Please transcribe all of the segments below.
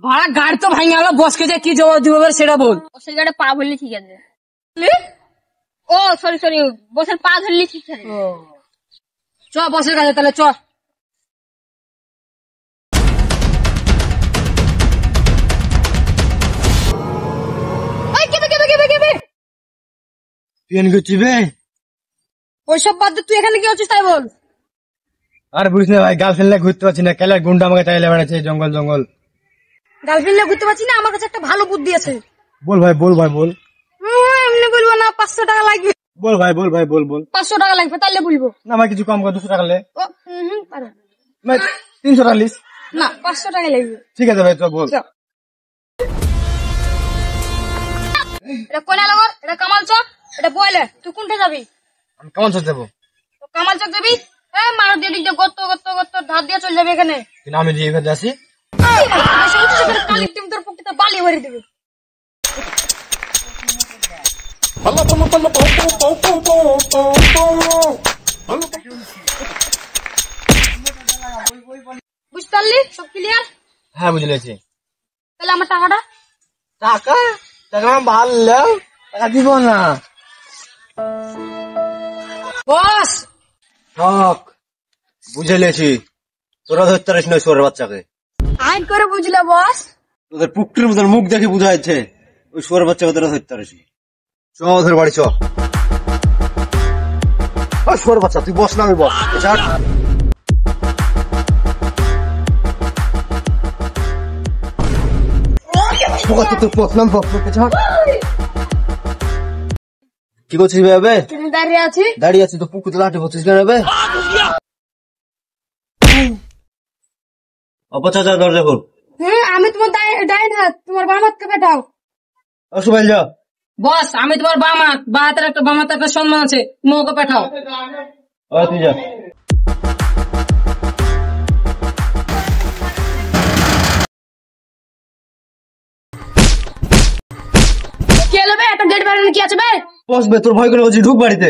ভাড়া গাড়ি তো ভাঙে গেল, বসকে যে কি জবাব দিব সেটা বল। বসের গাড়ি পা ভরলি ঠিক আছে। ও সরি সরি, বসের পা ধরলি ঠিক আছে। চ বসের কাছে তাহলে চ। ওইসব বাদ দে, তুই এখানে কি হচ্ছিস তাই বল। আর বুঝিস না ভাই, গার্লফ্রেন্ড নিয়ে ঘুরতে পারছি না, কেলার গুন্ডা আমাকে চাইলে বেড়াচ্ছে জঙ্গল জঙ্গল। গার্লফ্রেন্ড নিয়ে ঘুরতে পারছি না, আমার কাছে একটা ভালো বুদ্ধি আছে। বল ভাই বল ভাই বল। এমনি বলবো না, 500 টাকা লাগবে। বল ভাই বল ভাই বল বল। 500 টাকা লাগবে তাহলে বলবো। না ভাই কিছু কম কর, 200 টাকা লে। পারো। 300 টাকা লিস। না 500 টাকা লাগবে। ঠিক আছে ভাই চল বল। এটা কোনা লগর, এটা কামাল চক, এটা বয়লে। তুই কোনটা যাবি? আমি কেমন চল যাবো? কামাল চক যাবি? মারো দিয়ে দিক গত গত গত ধার দিয়ে চলে যাবে এখানে। কিন্তু আমি দিয়ে এখানে আসি, কালির টিম তোর পকেটে বালি ভরে দেবে। বুঝতে পারলি? সব ক্লিয়ার? হ্যাঁ বুঝলেছি। তাহলে আমার টাকাটা? টাকা টাকা ভালো, টাকা দিব না। বস হক বুঝেলেছি, তোরা ধরতে পারিস না সোরের বাচ্চাকে। আইন করে বুঝলে বস? তোদের পুকুরের মধ্যে মুখ দেখে বুঝা যাচ্ছে ওই সোরের বাচ্চাকে তোরা ধরতে পারিস। চ ওদের বাড়ি চ। সোরের বাচ্চা তুই বস না, আমি বস। কি করছিস ভাবে? দাঁড়িয়ে আছি। দাঁড়িয়ে আছি তো পুকুরে লাঠি পড়ছিস কেন ভাবে? অপচাচা দরজা খোল। আমি তোমার ডাইন হাত, তোমার বাম হাতকে পেটাও। অসুবিধা যা। বস আমি তোমার বাম হাত, বা হাতের একটা বাম হাতের একটা সম্মান আছে, তুমি ওকে পেটাও। তুই যা। কি হলো বে? একটা গেট বাড়ানো কি আছে বে? বসবে, তোর ভয় করে বলছি ঢুক বাড়িতে।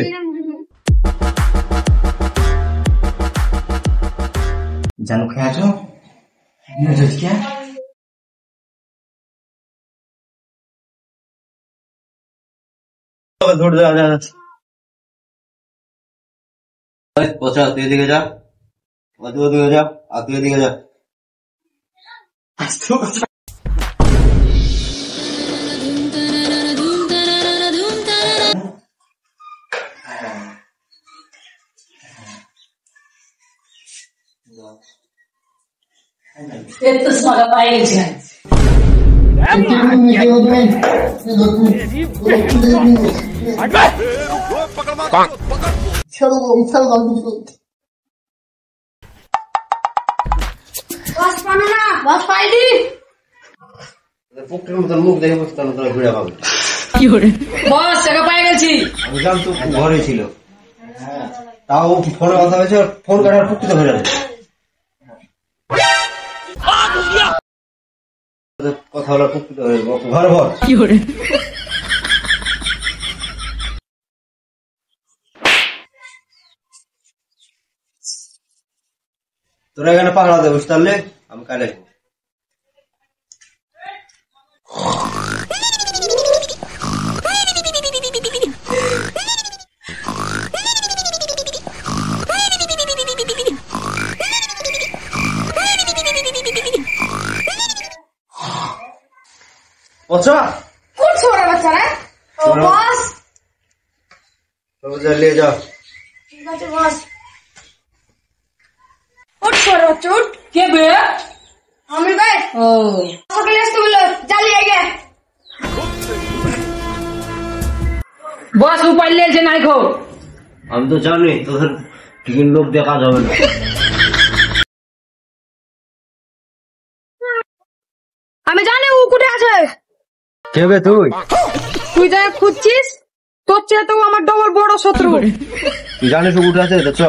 জানো খেয়ে আছো পচা, তুই এদিকে যা, ওদিকে যা, আর তুই এদিকে যা। তো সারা পাই গেছে। পুকুরের মতন মুখ দেখে বসে তোরা ঘুরে পাবে। বস টাকা পাই গেছি। আমি জানতো ঘরে ছিল, তাও ফোনে কথা হয়েছে, ফোন কাটার পুকুরে ধরে যাবে। কথা হলো পুকুরে ঘরে ভর। তোরা এখানে পাকড়া দে, বুঝতে পারলে? আমি কালে পচা কোন ছোড়া বাচ্চারা? ও বস নিয়ে যাও। ঠিক আছে বস। ওঠ ছোড়া বাচ্চা ওঠ। কে বে? আমি বে। ও সকালে আসতে বললো, জ্বালিয়ে গে। বস মোবাইল নিয়েছে নাই খো। আমি তো জানি তোদের টিকিট লোক দিয়ে কাজ হবে না। আমি জানি ও কোথায় আছে। কে বে তুই? তুই যা খুঁজছিস, তোর চেয়ে তো আমার ডবল বড় শত্রু। তুই জানিস ও কোথায় আছে? চ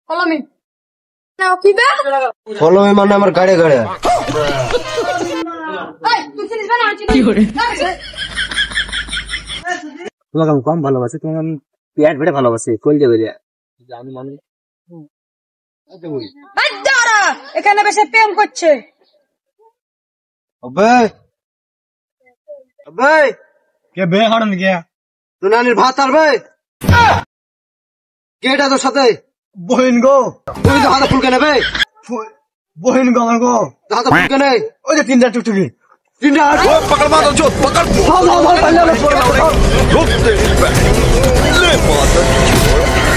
ফলো মি। না কি বে? ফলো মি মানে আমার গাড়ি গাড়ি। এই তুই চিনিস না আমি চিনি। কি করে? তোমাকে আমি কম ভালোবাসি, তোমাকে আমি পেট ভেটে ভালোবাসি, কলজে বেরিয়ে আমি মানুষ। এখানে বেশি প্রেম করছে। अबे अबे কে বে হারাম গিয়া তো নানির ভাত আনবে কেটা তোর সাথে বহিন গো তুই তো হাতে ফুলকে নেবে বহিন গো আমার গো হাতে ফুলকে নেই ওই যে তিনটা টুকটুকি তিনটা पकड़ मारो जो पकड़ ভালো ভালো ভালো रुक तेरी बहन ले माता